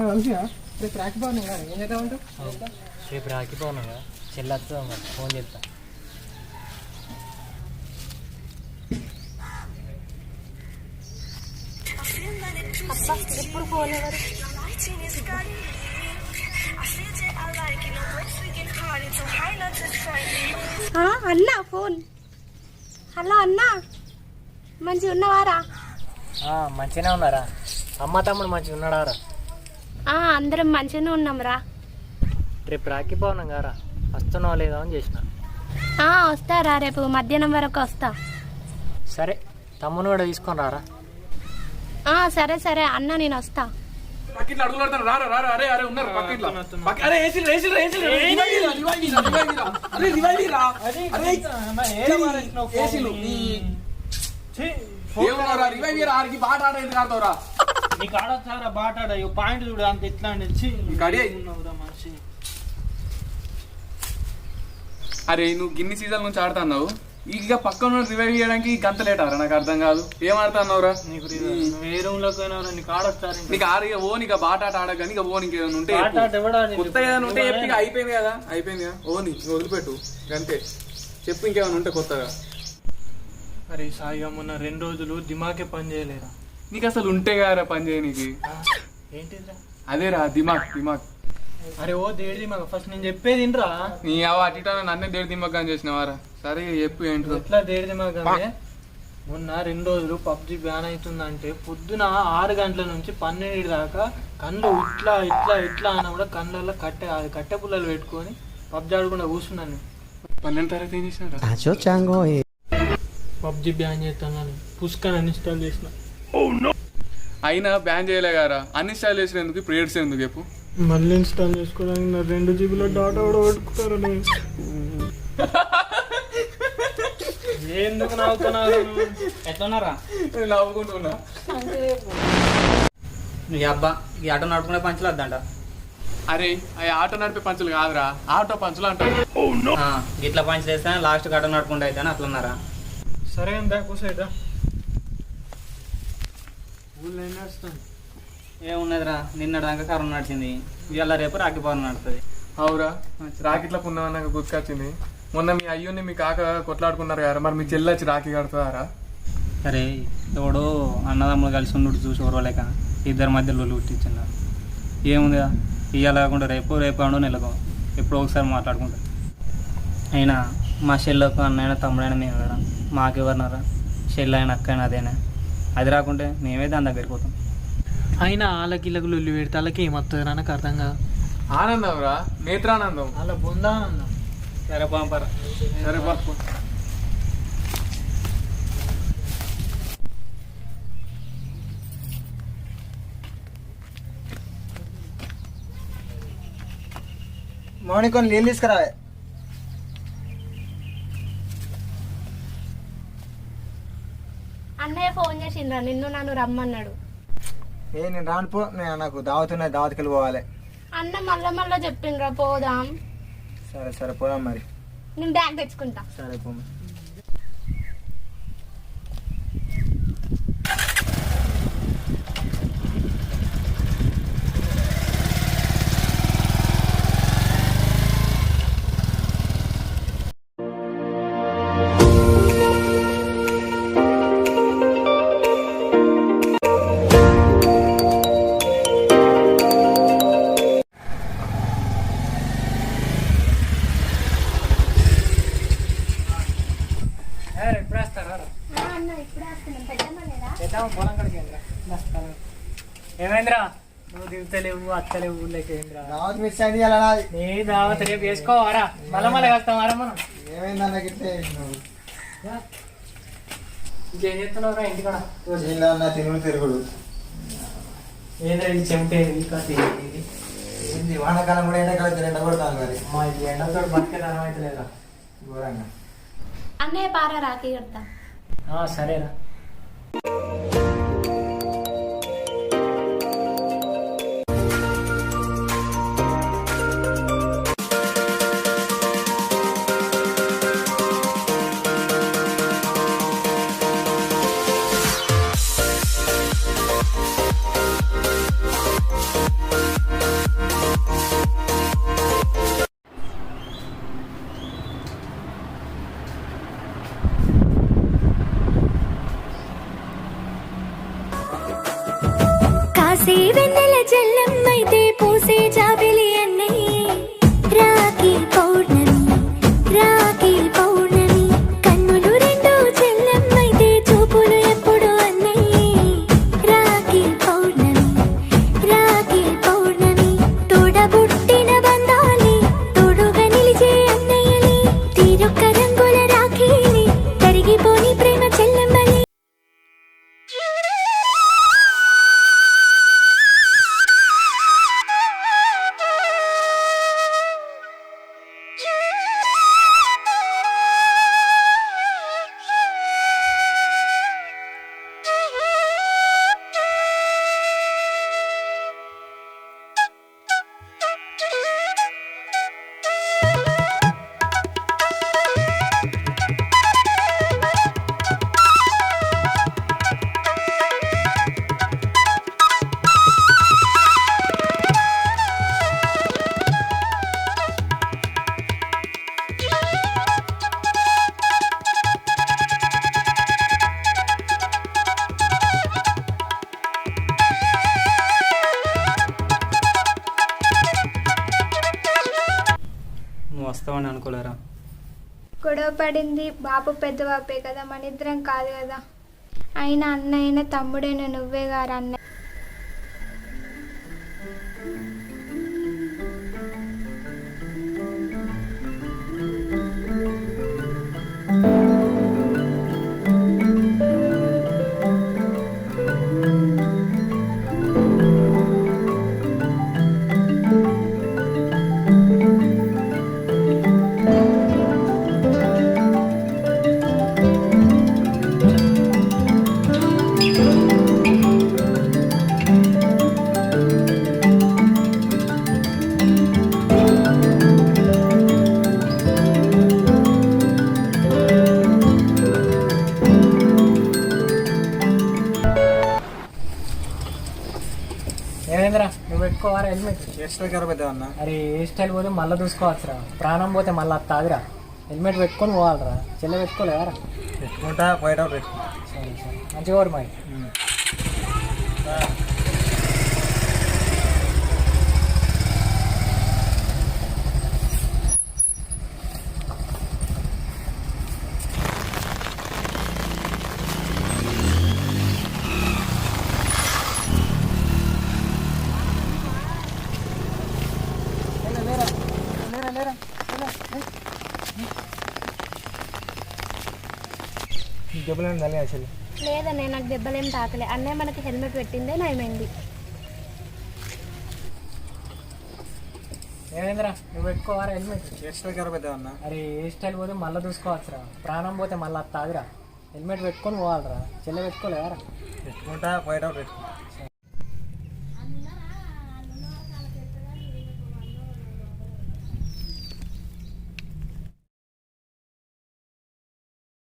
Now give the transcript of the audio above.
మంచిగా రేపు రాకపోవడం కదా ఏం చేద్దాం అంటూ రేపు రాకపోవడం కదా చెల్లెత్తా ఫోన్ చేస్తా. ఎప్పుడు ఫోన్ ఎవరు? అన్నా ఫోన్. హలో అన్నా, మంచిగా ఉన్నవారా? మంచిగానే ఉన్నారా? అమ్మ తమ్ముడు మంచిగా ఉన్నాడారా? అందరం మంచిగానే ఉన్నాం రా. రేపు రాకపోవడం గారా వస్తున్నావా లేదా అని చేసిన. వస్తారా, రేపు మధ్యాహ్నం వరకు వస్తా. సరే, తమ్ముని కూడా తీసుకొని రారా. సరే సరే అన్న, నేను వస్తా. పాయింట్ చూడు అంత ఎట్లా మనిషి. అరే నువ్వు గిన్ని సీజన్ నుంచి ఆడుతున్నావు, ఇక పక్కన రివైవ్ చేయడానికి గంత లేట్ అవరా? నాకు అర్థం కాదు. ఏం ఆడుతున్నావురా? నీకు ఆడ ఓ నీకు బాట ఆట ఆడగాని ఇక ఓ నీకు ఏదైనా ఉంటే కొత్త ఏదైనా ఉంటే చెప్పి అయిపోయింది కదా, అయిపోయింది కదా. ఓ నీ వదిలిపెట్టు అంతే. చెప్పు ఇంకేమైనా ఉంటే కొత్తగా. అరే సాయిగా మొన్న 2 రోజులు దిమాకే పని చేయలేరా? నీకు అసలు ఉంటే కదరా పని చేయనీకి. ఏంటిరా? అదేరా దిమాక్ దిమాక్. అరే ఓ దేడి దిమాక్, ఫస్ట్ నేను చెప్పేది ఇంట్రా. నీ అటు నన్నే దేడి దిమాక్ అని చేసినవారా? సరే చెప్పు ఏంటో. ఎట్లా దేడి దిమాక్ అంటే, మొన్న 2 రోజులు పబ్జి బ్యాన్ అవుతుందంటే పొద్దున 6 గంటల నుంచి 12 దాకా కళ్ళు ఇట్లా ఇట్లా ఇట్లా అన్న కూడా కళ్ళల్లో కట్టె పుల్లలు పెట్టుకొని పబ్జి ఆడకుండా కూర్చున్నాను. 12 తరగతి ఏం చేసినారా? పబ్జి బ్యాన్ చేస్తాను పుష్కన్ అన్ఇన్స్టాల్ చేసిన. అయినా బ్యాన్ చేయలే గారా, అన్ఇన్స్టాల్ చేసినందుకు ఇప్పుడు ఏడ్చేందుకు చెప్పు. మళ్ళీ ఇన్స్టాల్ చేసుకోవడానికి నా 2 GB డాటా కూడా పెట్టుకుంటారు. ఎందుకు నవ్వుతున్నారు? ఎట్లున్నారా? నవ్వుకుంటున్నా. నీ అబ్బా ఈ ఆటో నడుపుకునే పంచులు వద్దంట. అరే అవి ఆటో నడిపే పంచులు కాదురా, ఆటో పంచులు అంటారు. ఇట్లా పంచులు వేస్తాను లాస్ట్ ఆటో నడుపుకుంటా అయితే అట్లున్నారా? సరే అంతా కూర్చోయిదా ఊళ్ళో ఏం నడుస్తుంది? ఏమున్నదిరా, నిన్నటిదాకా కరోనా నడిచింది, ఇవాళ రేపు రాఖీపౌర్ణమి నడుస్తుంది. అవురా, రాఖీట్లా పున్నామన్నాక గుర్తుకొచ్చింది. మొన్న మీ అయ్యుని మీ కాక కొట్లాడుకున్నారు కదా, మరి మీ చెల్లి వచ్చి రాఖీ కడుతుందారా? సరే ఎవడో అన్నదమ్ములు కలిసి ఉండు చూసి ఓరవలేక ఇద్దరి మధ్య లొల్లి పుట్టించున్నారు. ఏముందిరా, ఇవాళ కాకుండా రేపు అండు నెలకు ఎప్పుడో ఒకసారి మాట్లాడుకుంటారు. అయినా మా చెల్లకు అన్నైనా తమ్ముడైనా మేము కదా, మాకెవరినారా? చెల్లి అయినా అక్క అయినా అదేనా? అది రాకుంటే మేమే దాని దగ్గరికి పోతాం. అయినా వాళ్ళకి ఇళ్ళకి లొల్లి పెడితే వాళ్ళకి ఏమవుతుంది నాకు అర్థం కాదు. ఆనందం రా, నేత్రానందం. అలా బొందానందం. సరే పంపరా. సరే బాపు. మౌనికొని నీళ్ళు తీసుకురా. అన్నయ్య ఫోన్ చేసిండ్రా, నిన్ను నన్ను రమ్మన్నాడు. నేను రాను పో, నేను నాకు దావతున్నాయి, దావతికి వెళ్ళిపోవాలి. అన్న మళ్ళా చెప్పిండ్రా పోదాం. సరే సరే పోదాం మరి. నేను బ్యాగ్ తెచ్చుకుంటా. సరే పో. ఏమైందిరా, నువ్వు దిగుతలేవు అత్తలేవు ఊళ్ళకేంద్రా? దావత్ మిస్ అయింది అలా నాది. నీ దావత్ రేపు వేసుకోవారా? మళ్ళీ కలుస్తావారా మనం? ఏమైంది అన్నకి ఇంకేం చేస్తున్నావురా ఇంటికాడ? అన్న తిరుగుడు తిరుగుడు ఏదో చెమటేది ఏంది వానాకాలం కూడా ఎండాకాలం ఎండ కొడతాను మరి. మా ఎండతో బతికే తరం అయితే లేదా ఘోరంగా. అన్నయ్య పారా రాఖీ కడతా. సరేరా. వస్తామని అనుకోలేరా? గొడవ పడింది బాబు పెద్ద బాబే కదా, మన ఇద్దరం కాదు కదా. అయినా అన్నయ్యన తమ్ముడైన నువ్వే గారు అన్నయ్య. ఏమైందిరా నువ్వు పెట్టుకోవారా హెల్మెట్? ఎక్స్ట్రా కర పెద్ద అన్న. అరే ఏ స్టైల్ పోతే మళ్ళీ చూసుకోవచ్చురా, ప్రాణం పోతే మళ్ళీ అత్తాదిరా. హెల్మెట్ పెట్టుకొని పోవాలరా, చెల్లె పెట్టుకోలేరా? పెట్టుకుంటా పోయేటప్పుడు పెట్టుకుంటా. సరే సరే మంచిగా ఓరు మరి. దెబ్బలు తల్లి అసలు లేదన్నయ్య, నాకు దెబ్బలేం తాకలే. అన్నయ్య మనకి హెల్మెట్ పెట్టిందే నయమైంది. ఏమైందిరా నువ్వు పెట్టుకోవారా హెల్మెట్? ఎక్స్ట్రా కర పెద్ద అన్న. అరే ఏ స్టైల్ పోతే మళ్ళీ చూసుకోవచ్చురా, ప్రాణం పోతే మళ్ళీ అత్తాదిరా. హెల్మెట్ పెట్టుకొని పోవాలరా, చెల్లె పెట్టుకోలేరా? పెట్టుకుంటా పోయేటప్పుడు పెట్టుకుంటా.